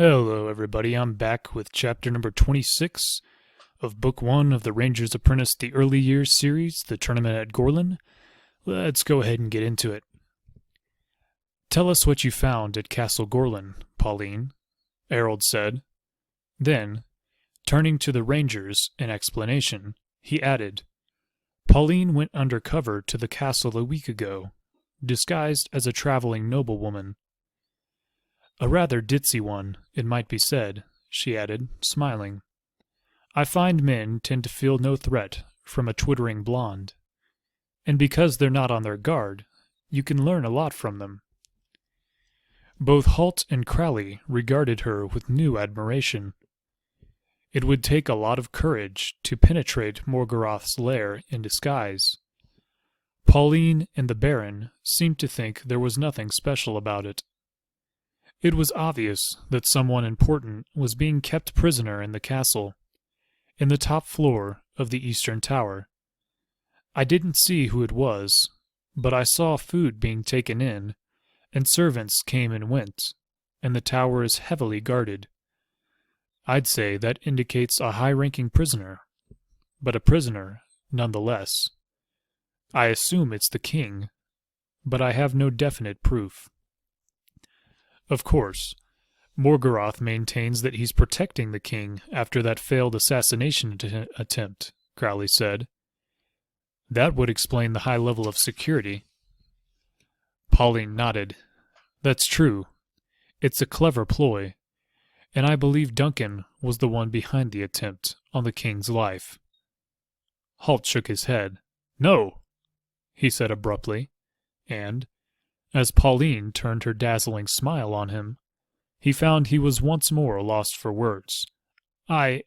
Hello, everybody. I'm back with chapter number 26 of Book 1 of the Ranger's Apprentice The Early Years series, The Tournament at Gorlan. Let's go ahead and get into it. Tell us what you found at Castle Gorlan, Pauline, Harold said. Then, turning to the Rangers in explanation, he added, Pauline went under cover to the castle a week ago, disguised as a traveling noblewoman. A rather ditzy one, it might be said, she added, smiling. I find men tend to feel no threat from a twittering blonde. And because they're not on their guard, you can learn a lot from them. Both Halt and Crowley regarded her with new admiration. It would take a lot of courage to penetrate Morgoth's lair in disguise. Pauline and the Baron seemed to think there was nothing special about it. It was obvious that someone important was being kept prisoner in the castle, in the top floor of the eastern tower. I didn't see who it was, but I saw food being taken in, and servants came and went, and the tower is heavily guarded. I'd say that indicates a high-ranking prisoner, but a prisoner nonetheless. I assume it's the king, but I have no definite proof. Of course, Morgoth maintains that he's protecting the king after that failed assassination attempt, Crowley said. That would explain the high level of security. Pauline nodded. That's true. It's a clever ploy, and I believe Duncan was the one behind the attempt on the king's life. Halt shook his head. No, he said abruptly, and, as Pauline turned her dazzling smile on him, he found he was once more lost for words. That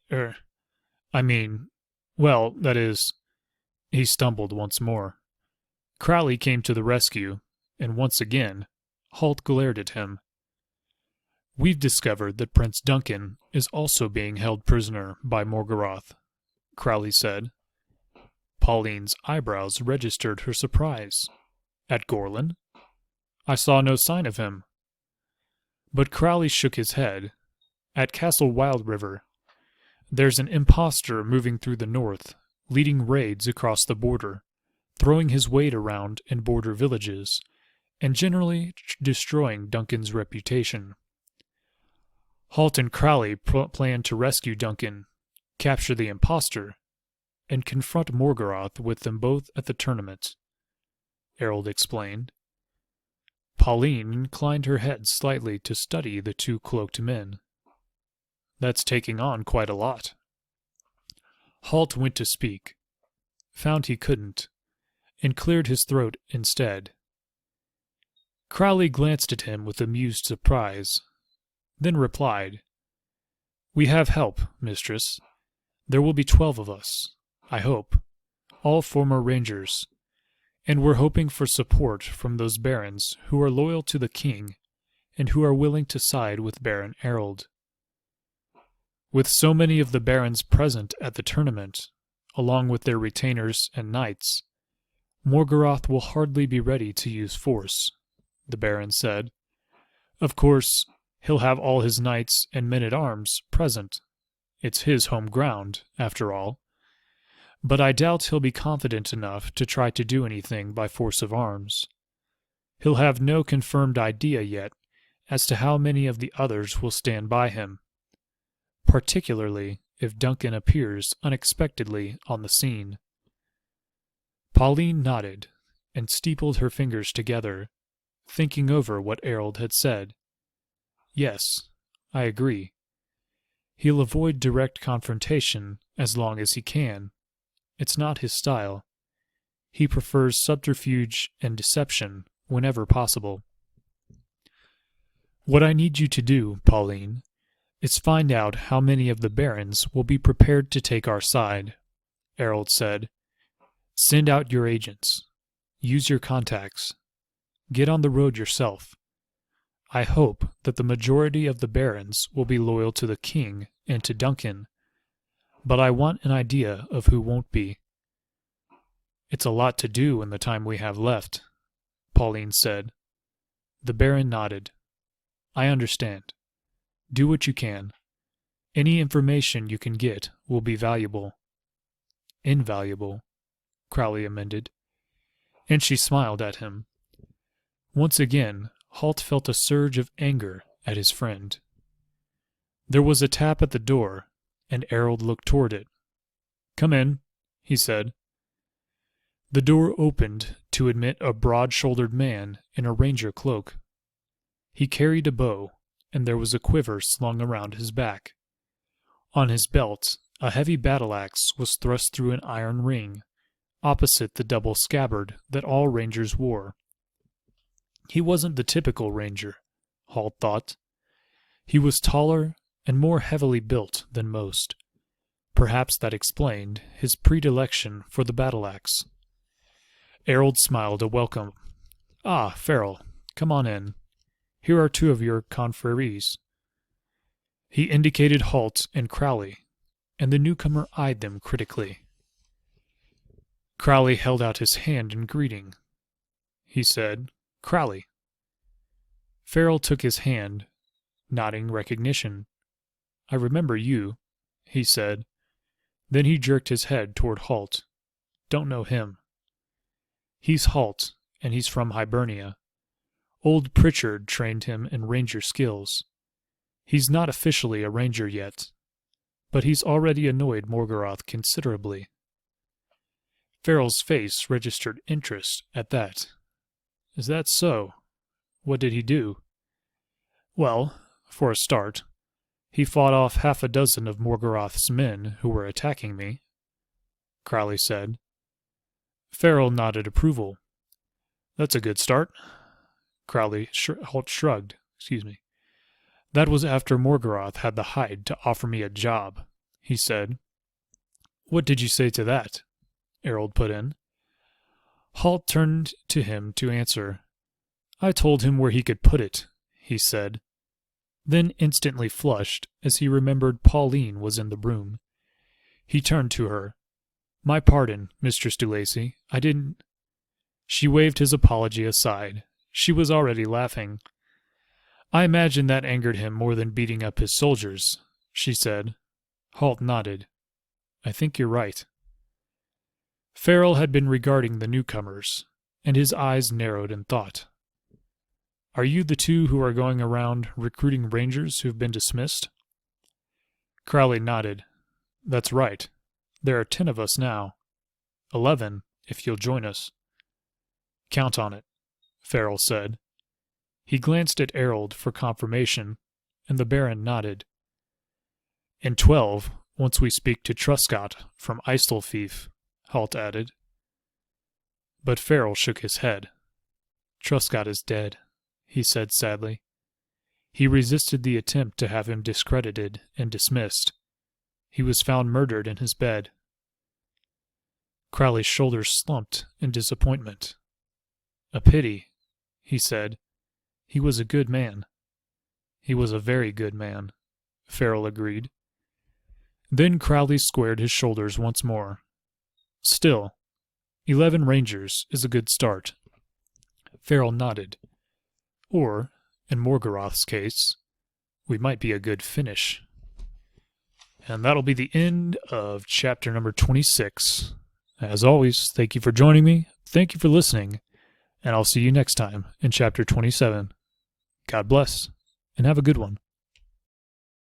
is, he stumbled once more. Crowley came to the rescue, and once again, Halt glared at him. We've discovered that Prince Duncan is also being held prisoner by Morgoth, Crowley said. Pauline's eyebrows registered her surprise. At Gorlan? I saw no sign of him. But Crowley shook his head. At Castle Wild River, there's an impostor moving through the north, leading raids across the border, throwing his weight around in border villages, and generally destroying Duncan's reputation. Halt and Crowley plan to rescue Duncan, capture the impostor, and confront Morgoth with them both at the tournament, Harold explained. Pauline inclined her head slightly to study the two cloaked men. That's taking on quite a lot. Halt went to speak, found he couldn't, and cleared his throat instead. Crowley glanced at him with amused surprise, then replied, We have help, mistress. There will be 12 of us, I hope, all former rangers, and we're hoping for support from those barons who are loyal to the king and who are willing to side with Baron Harold. With so many of the barons present at the tournament, along with their retainers and knights, Morgoth will hardly be ready to use force, the baron said. Of course, he'll have all his knights and men-at-arms present. It's his home ground, after all. But I doubt he'll be confident enough to try to do anything by force of arms. He'll have no confirmed idea yet as to how many of the others will stand by him, particularly if Duncan appears unexpectedly on the scene. Pauline nodded and steepled her fingers together, thinking over what Harold had said. Yes, I agree. He'll avoid direct confrontation as long as he can. It's not his style. He prefers subterfuge and deception whenever possible. What I need you to do, Pauline, is find out how many of the barons will be prepared to take our side, Harold said. Send out your agents. Use your contacts. Get on the road yourself. I hope that the majority of the barons will be loyal to the king and to Duncan, but I want an idea of who won't be. It's a lot to do in the time we have left, Pauline said. The Baron nodded. I understand. Do what you can. Any information you can get will be valuable." "Invaluable," Crowley amended, and she smiled at him. Once again, Halt felt a surge of anger at his friend. There was a tap at the door, and Errol looked toward it. "Come in," he said. The door opened to admit a broad-shouldered man in a ranger cloak. He carried a bow, and there was a quiver slung around his back. On his belt, a heavy battle-axe was thrust through an iron ring, opposite the double scabbard that all rangers wore. He wasn't the typical ranger, Halt thought. He was taller and more heavily built than most. Perhaps that explained his predilection for the battle-axe. Errol smiled a welcome. "Ah, Farrell, come on in. Here are two of your confreres." He indicated Halt and Crowley, and the newcomer eyed them critically. Crowley held out his hand in greeting. He said, "Crowley." Farrell took his hand, nodding recognition. "I remember you," he said. Then he jerked his head toward Halt. "Don't know him." "He's Halt, and he's from Hibernia. Old Pritchard trained him in ranger skills. He's not officially a ranger yet, but he's already annoyed Morgarath considerably." Farrell's face registered interest at that. "Is that so? What did he do?" "Well, for a start, he fought off half a dozen of Morgarath's men who were attacking me," Crowley said. Farrell nodded approval. "That's a good start." Halt shrugged. "That was after Morgarath had the hide to offer me a job," he said. "What did you say to that?" Errol put in. Halt turned to him to answer. "I told him where he could put it," he said. Then instantly flushed as he remembered Pauline was in the room. He turned to her. "My pardon, Mistress de Lacy. I didn't—" She waved his apology aside. She was already laughing. "I imagine that angered him more than beating up his soldiers," she said. Halt nodded. "I think you're right." Farrell had been regarding the newcomers, and his eyes narrowed in thought. "Are you the two who are going around recruiting rangers who've been dismissed?" Crowley nodded. "That's right. There are 10 of us now. 11, if you'll join us." "Count on it," Farrell said. He glanced at Errol for confirmation, and the Baron nodded. "And 12, once we speak to Truscott from Eistelfief," Halt added. But Farrell shook his head. "Truscott is dead," he said sadly. "He resisted the attempt to have him discredited and dismissed. He was found murdered in his bed." Crowley's shoulders slumped in disappointment. "A pity," he said. "He was a good man." "He was a very good man," Farrell agreed. Then Crowley squared his shoulders once more. "Still, 11 rangers is a good start." Farrell nodded. "Or, in Morgarath's case, we might be a good finish." And that'll be the end of chapter number 26. As always, thank you for joining me, thank you for listening, and I'll see you next time in chapter 27. God bless, and have a good one.